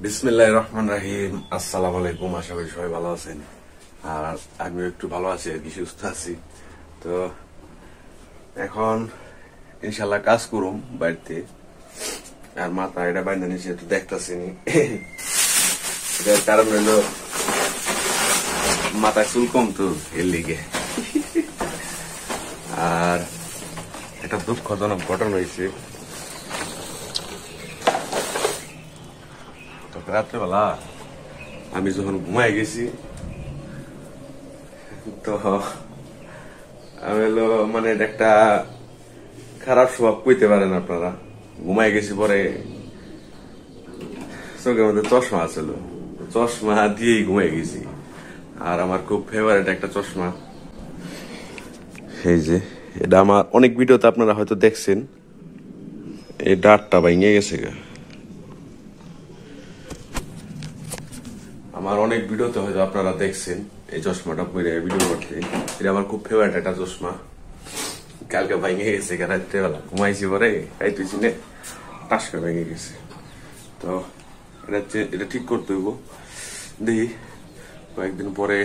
বিসমিল্লাহির রহমানির রহিম। আসসালামু আলাইকুম। আশা করি সবাই ভালো আছেন, আর আমিও একটু ভালো আছি আর কি, সুস্থ আছি। তো এখন ইনশাল্লাহ কাজ করুম বাড়িতে। আর মাথা এটা বাইন্দা নিচে একটু দেখতেছিনি, এটার কারণ হলো মাথায় চুল কম তো, এর লিগে। আর একটা দুঃখজনক ঘটনা হয়েছে। রাত্রেবেলা আমি যখন ঘুমাই গেছি, তো আমি হলো মানে একটা খারাপ স্বভাব কইতে পারেন আপনারা। ঘুমাই গেছি, পরে চোখের মধ্যে চশমা আছিল, চশমা দিয়েই ঘুমাই গেছি। আর আমার খুব ফেভারিট একটা চশমা, এই যে এটা আমার অনেক ভিডিওতে আপনারা হয়তো দেখছেন। এই ডাটটা ভেঙে গেছে গা, আমার অনেক ভিডিওতে হয়তো আপনারা দেখছেন এই চশমাটা পরে ভিডিও করতে। এটা আমার খুব ফেভারিট একটা চশমা। কালকে ভেঙে গেছে, রাত্রেবেলা ঘুমাইছি, পরে খাইতেছি না, টাস করে ভেঙে গেছে। তো এটা ঠিক করতে হইব, দেখি কয়েকদিন পরে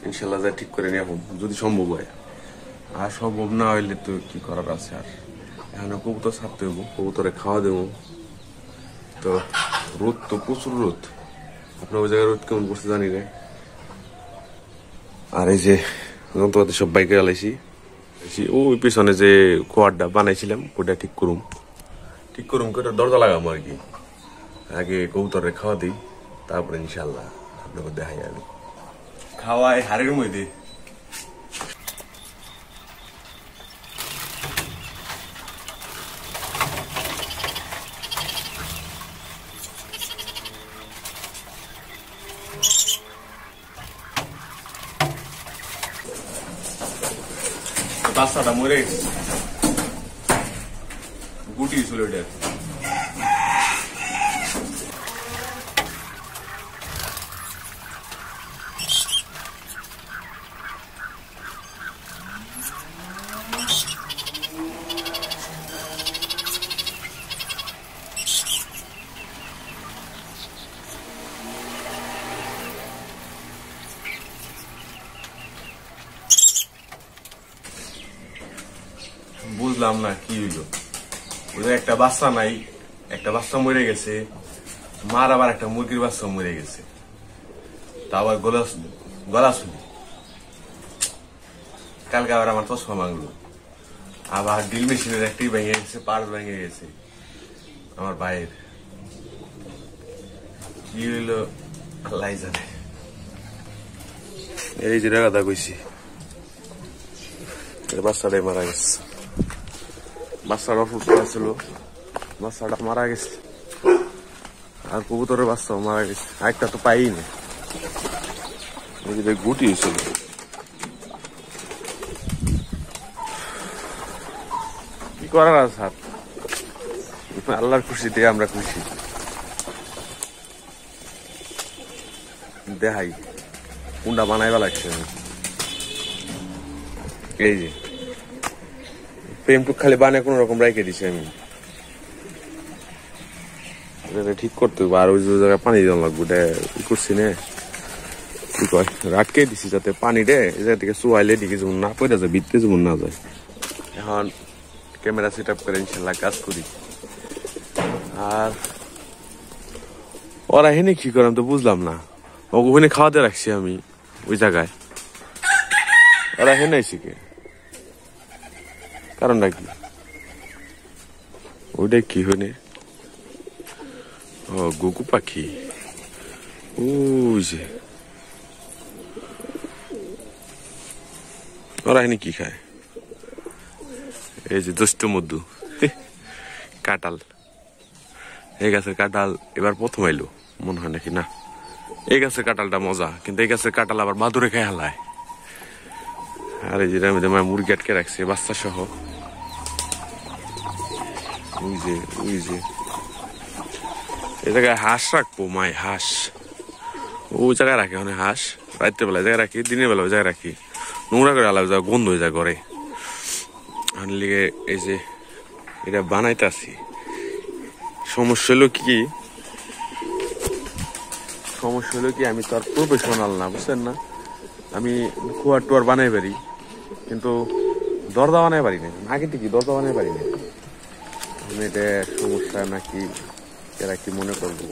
ইনশাল্লাহ যা ঠিক করে নিয়ে যদি সম্ভব হয়। আর সম্ভব না হইলে তো কি করার আছে। আর এখন কবুতর ছাড়তে হইব, কবুতরে খাওয়া দেবো। তো রোদ তো প্রচুর রোদ, আপনার ওই জায়গায় রোদ কেমন পড়ছে জানি না। আর এই যে যন্ত্রপাতি সব বাইকে চালাইছি, ওই পিছনে যে কোয়ারটা বানাইছিলাম ওটা ঠিক করুম করে দরজা লাগাবো আর কি। আগে কবুতরে খাওয়া দিই, তারপরে ইনশাল্লাহ আপনাকে দেখাই। আমি খাওয়াই হাড়ের মধ্যে বাচ্চাটা মরে গেছে, গুটি ছিল এটা। বুঝলাম না কি হইলো, ওদের একটা বাচ্চা নাই, একটা বাচ্চা মরে গেছে, মার আবার একটা মুরগির বাচ্চা মরে গেছে, তা আবার গলা শুনি। কালকে আবার আমার চশমা ভাঙলো, আবার ড্রিল মেশিনের একটি ভেঙে গেছে, পার্ট ভেঙে গেছে আমার ভাইয়ের। কি হইলো আল্লাহ জানে। এই যে কথা কইছি, বাচ্চাটাই মারা গেছে। বাচ্চাটা অসুস্থ ছিল, বাচ্চাটা মারা গেছে। আর কবুতরের বাচ্চাও মারা গেছে, একটা তো পাই না। গুটি ছিল। কি করার আছে স্যার, আল্লাহর খুশিতে আমরা খুশি। দেখাই কোনটা বানাইবা লাগছে। এই যে প্রেমটুক খালি বানিয়ে কোন রকম রাইখে দিছি আমি, ঠিক করতে হবে। আর ওই জায়গায় পানি দেওয়া লাগবে, ই করছি না, কি কয় রাটকে দিছি যাতে পানি দে এই জায়গা থেকে চুয়াইলে দিকে যেমন না পড়ে যায়, ভিতরে যেমন না যায়। এখন ক্যামেরা সেট আপ করে ইনশাল্লাহ কাজ করি। আর ওরা হেনে কি করে আমি তো বুঝলাম না। ওখানে খাওয়াতে রাখছি আমি ওই জায়গায়, ওরা হেনে শিখে কারণটা কি, ওইটাই কি হনে। ও গুগু পাখি, ওই যে ওরা এনে কি খায়। এই যে দুষ্ট মধু কাঁঠাল, এই গাছের কাঁঠাল এবার প্রথম আইলো মনে হয় নাকি না। এই গাছের কাঁঠালটা মজা, কিন্তু এই গাছের কাঁঠাল আবার বাদুরে খায় হালায়। আর এই যে মুরগি আটকে রাখছে বাচ্চা সহ। ওই যে এই জায়গায় হাঁস রাখবো, মায় হাঁস ওই জায়গায় রাখি। ওখানে হাঁস রাত্রে বেলায় জায়গায় রাখি, দিনের বেলা ওই জায়গায় রাখি। নোংরা করে আলাদা যায়, গন্ধ হয়ে যায় ঘরে। লিগে এই যে এটা বানাইতে আসি। সমস্যা হলো কি, সমস্যা হলো কি, আমি তো আর প্রফেশনাল না, বুঝছেন না? আমি কুয়ার টুয়ার বানাই পারি, কিন্তু দরজা বানাই পারি না। আগে থেকে দরজা বানাই পারি না। আমি এটা সমস্যা নাকি এরা কি মনে করবো?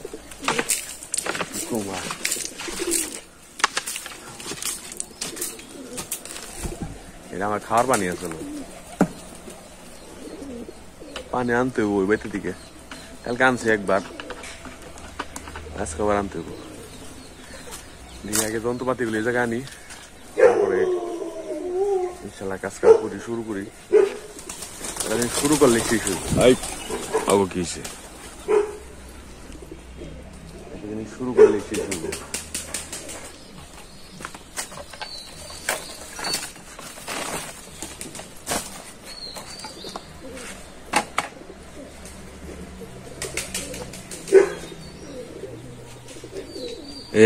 এটা আমার খাওয়ার পানি আসলো, পানি আনতে হইব ওই বাইতে দিকে। কালকে আনছি একবার, আজকে আবার আনতে হইব। আগে যন্ত্রপাতি গুলো এই জায়গায় আনি, তারপরে ইনশাল্লাহ কাজ কাজ করি, শুরু করি। শুরু করলে শেষ হইব। কি হয়েছে? শুরু করলে শেষ হইব।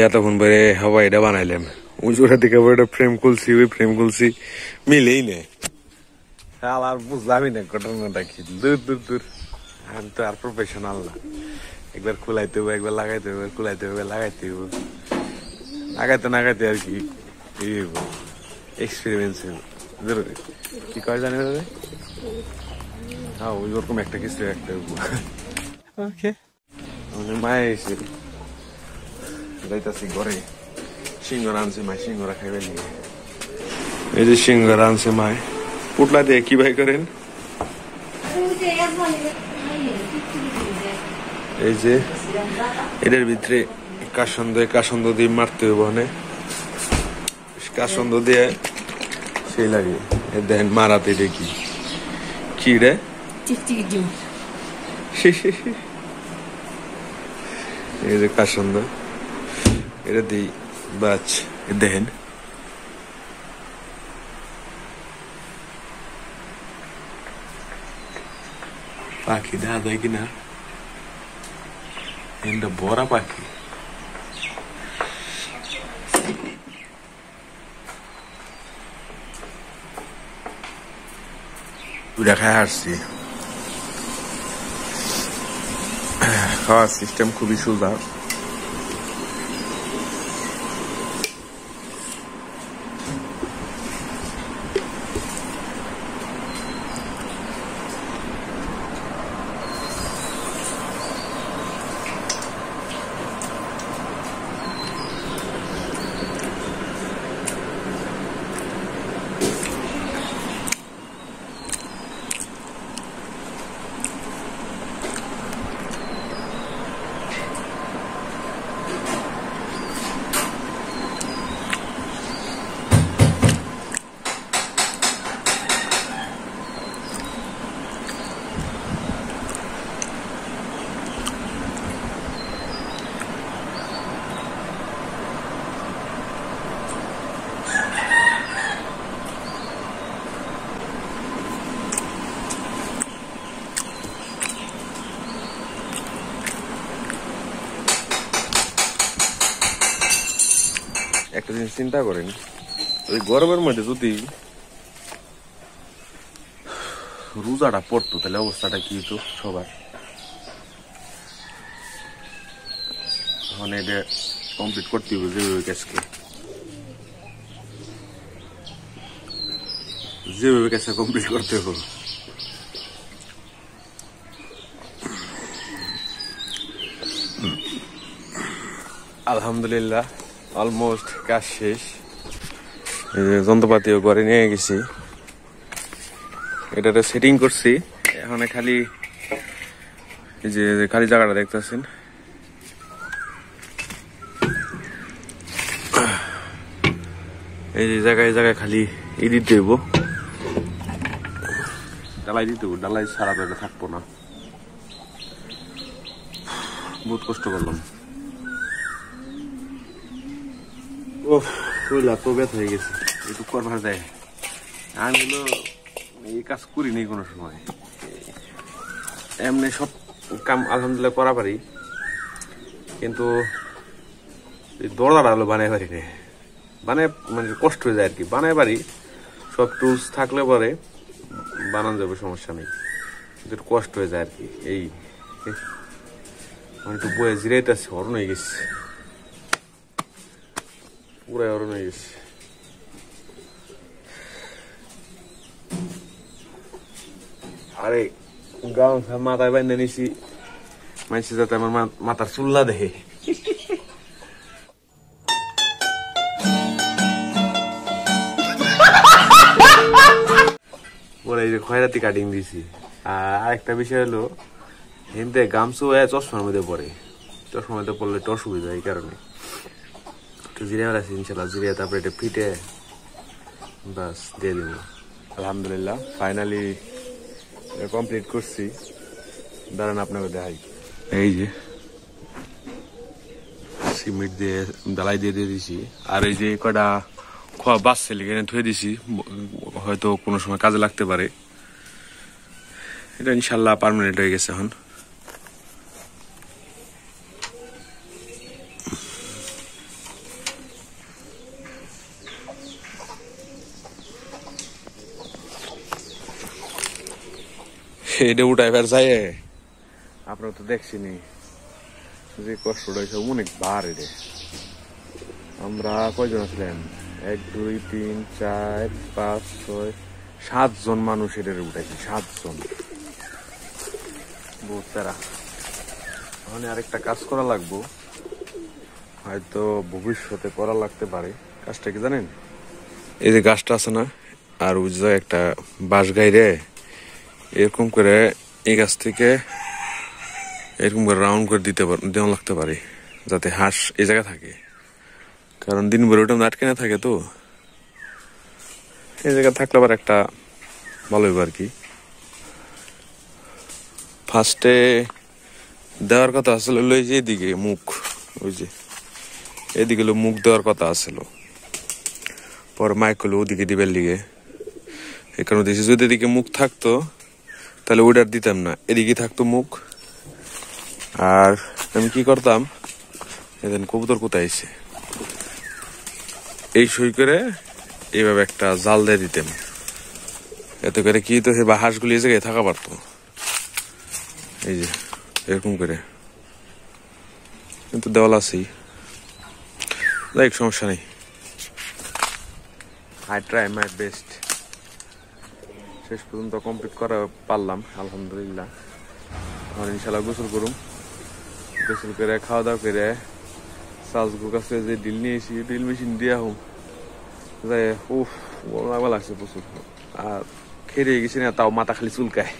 এতক্ষণ পরে হওয়া এটা বানাইলাম, উঁচুটা থেকে একটা ফ্রেম খুলছি, ওই ফ্রেম খুলছি, মিলেই নেই। আর বুঝলামই না ঘটনাটা কি। দূর দূর দূর, আমি তো আর প্রফেশনাল না। একবার খোলাইতে হবে, একবার লাগাইতে হবে, খোলাইতে হবে, লাগাইতে হবে, লাগাইতে লাগাইতে আর কি এক্সপেরিমেন্স কি কয় জানি। হ্যাঁ, ওইরকম একটা কিছু একটা। ওকে, মায়ে এসে যাইতাছি ঘরে। সিঙ্গরা আনছে মায়, সিঙ্গরা খাইবে নিয়ে। এই যে সিঙ্গরা আনছে মায়, পুটলা দিয়ে কি ভাই করেন? এই যে এটার ভিতরে কাসন্দ দিয়ে মারতে হবে, মানে কাসন্দ দিয়ে সেই লাগে। দেখেন মারাতে দেখি কি রে, এই যে কাসন্দ, এটা দিই বাচ। দেখেন পাখি দেখা যায় কিনা, এটা বড় পাখি। দেখায় আসছি, খাওয়ার সিস্টেম খুবই সোজা। একটা জিনিস চিন্তা করেন, ওই গরমের মধ্যে যদি রোজাটা পড়তো তাহলে অবস্থাটা কি হতো সবার। এখন এটা কমপ্লিট করতে হবে যেভাবে কাজকে, যেভাবে কাজটা কমপ্লিট করতে হবে। আলহামদুলিল্লাহ অলমোস্ট কাজ শেষ। যন্ত্রপাতিও ঘরে নিয়ে গেছি, এটাতে সেটিং করছি। এখন খালি এই যে খালি জায়গাটা দেখতেছেন, এই যে জায়গায় জায়গায় খালি ই দিতে হইব, ডালাই দিতে হইব। ডালাই সারা পেটে থাকবো না, বহুত কষ্ট করলাম। ও শরীর তো ব্যথা হয়ে গেছে, একটু করবার যায়। আমি এই কাজ করিনি কোনো সময়, এমনি সব কাম আলহামদুলিল্লাহ করা পারি, কিন্তু দরজাটা হলো বানাই পারি না। মানে কষ্ট হয়ে যায় আর কি। বানাই পারি, সব টুলস থাকলে পরে বানানো যাবে, সমস্যা নেই, কিন্তু কষ্ট হয়ে যায় আর কি। এই মানে একটু বয়ে জিরাইতেছে, হরণ হয়ে গেছে। পুরাই অরণ হয়ে গেছে। আরে গামছা মাথায় বাইন্ধে নিছি, মাইছে যাতে আমার মাথার চুল না দেখে। পরে এই যে খয়রাতি কাটিং দিছি। আর আরেকটা বিষয় হলো হিন্দে গামছু চশমার মধ্যে পড়ে, চশমার মধ্যে পড়লে একটু অসুবিধা, এই কারণে একটু জিরিয়া আছে ইনশাল্লাহ, জিরিয়া তারপরে এটা ফিটে বাস দিয়ে দিব। আলহামদুলিল্লাহ ফাইনালি কমপ্লিট করছি। দাঁড়ান আপনাকে দেখাই। এই যে সিমেন্ট দিয়ে ডালাই দিয়ে দিয়েছি, আর এই যে কটা খোয়া বাসছে এখানে ধুয়ে দিছি, হয়তো কোনো সময় কাজে লাগতে পারে। এটা ইনশাল্লাহ পার্মানেন্ট হয়ে গেছে এখন। এটা উঠাই ফের যাই, আপনারা তো দেখছিনি যে কষ্টটা হয়েছে, অনেক বার। এটা আমরা কয়জন ছিলেন? 1 2 3 4 5 6 7 জন মানুষ এটা উঠাইছি, 7 জন। বহুত প্যারা। ওখানে আরেকটা কাজ করা লাগবো, হয়তো ভবিষ্যতে করা লাগতে পারে। কাজটা কি জানেন? এই যে গাছটা আছে না, আর ওই যে একটা বাঁশ গাইরে এরকম করে এই গাছ থেকে এরকম করে রাউন্ড করে দেওয়া লাগতে পারে, যাতে হাঁস এই জায়গায় থাকে। কারণ দিন ভরে ওটা আটকে না থাকে, তো এই জায়গায় থাকলে আবার একটা ভালো হইব আর কি। ফার্স্টে দেওয়ার কথা আসলে ওই যে এদিকে মুখ, ওই যে এদিকে মুখ দেওয়ার কথা আসলো, পরে মাইক হলো ওদিকে দিবের লিগে। এই কারণে দিয়েছি, যদি এদিকে মুখ থাকতো তাহলে ওইটার দিতাম না, এদিকে থাকতো মুখ। আর আমি কি করতাম, এদিন কবুতর কোথায় এসে এই সই করে এইভাবে একটা জাল দিয়ে দিতাম, এত করে কি তো বা হাঁসগুলি এই জায়গায় থাকা পারতো। এই যে এরকম করে, কিন্তু দেওয়াল আছেই, লাইক সমস্যা নেই। I try my best. শেষ পর্যন্ত কমপ্লিট করা পারলাম আলহামদুলিল্লাহ। আর ইনশাল্লাহ গোসল করুম, গোসল করে খাওয়া দাওয়া করে সাজগুর কাছে যে ডিল নিয়েছি, ডিল মেশিন দিয়ে হোম যাই, উফ লাগা লাগছে প্রচুর। আর খেয়ে গেছি না, তাও মাথা খালি চুলকায়।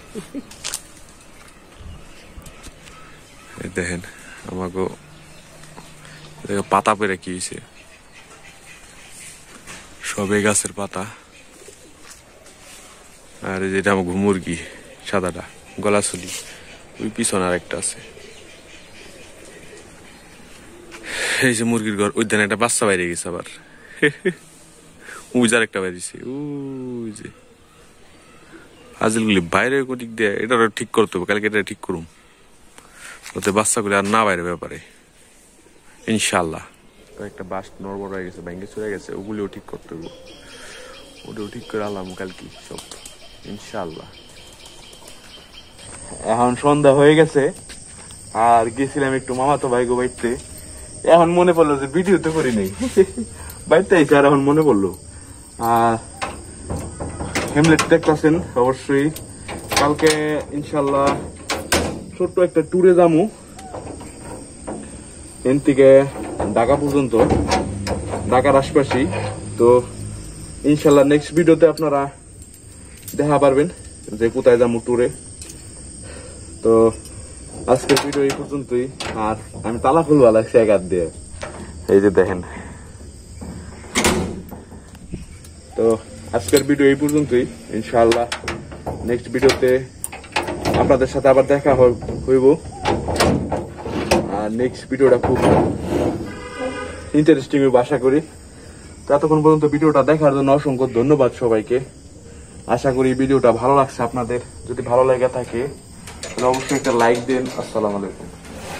দেখেন আমাকে পাতা পেরে কি হয়েছে, সবে গাছের পাতা। আর যেটা আমার মুরগি সাদাটা গলা চুলি, ওই পিছনে আর একটা আছে। এই যে মুরগির ঘর, ওই দিন একটা বাচ্চা বাইরে গেছে আবার, ওই যে আরেকটা বাইরেছে, ওই যে হাজিলগুলি বাইরে দিক দিয়ে। এটা ঠিক করতে হবে, কালকে এটা ঠিক করুম, ওতে বাচ্চাগুলি আর না বাইরে ব্যাপারে ইনশাল্লাহ। একটা বাস নড়বড় হয়ে গেছে, ব্যাঙ্গে চলে গেছে, ওগুলিও ঠিক করতে হবে। ওটাও ঠিক করে আলাম কালকে সব ইনশাল্লাহ। এখন সন্ধ্যা হয়ে গেছে, আর গেছিলাম একটু মামাতো ভাই গো বাইতে। এখন মনে পড়লো যে ভিডিও তো করি নেই, বাইতে আইছে, আর এখন মনে পড়লো। আর হেমলেট দেখতেছেন অবশ্যই, কালকে ইনশাল্লাহ ছোট্ট একটা ট্যুরে যাবো, এন থেকে ঢাকা পর্যন্ত, ঢাকার আশপাশেই। তো ইনশাল্লাহ নেক্সট ভিডিওতে আপনারা দেখা পারবেন যে কোথায় যাবো ট্যুরে। তো আজকের ভিডিও এই পর্যন্তই। আর আমি তালা খুলবা লাগছে এক হাত দিয়ে, এই যে দেখেন। তো আজকের ভিডিও এই পর্যন্তই, ইনশাআল্লাহ নেক্সট ভিডিওতে আপনাদের সাথে আবার দেখা হইব। আর নেক্সট ভিডিওটা খুব ইন্টারেস্টিং হইব আশা করি। ততক্ষণ পর্যন্ত ভিডিওটা দেখার জন্য অসংখ্য ধন্যবাদ সবাইকে। আশা করি ভিডিওটা ভালো লাগছে আপনাদের। যদি ভালো লেগে থাকে তাহলে অবশ্যই একটা লাইক দেন। আসসালামু আলাইকুম।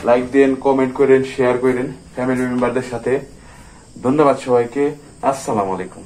লাইক দেন, কমেন্ট করেন, শেয়ার করেন ফ্যামিলি মেম্বারদের সাথে। ধন্যবাদ সবাইকে। আসসালামু আলাইকুম।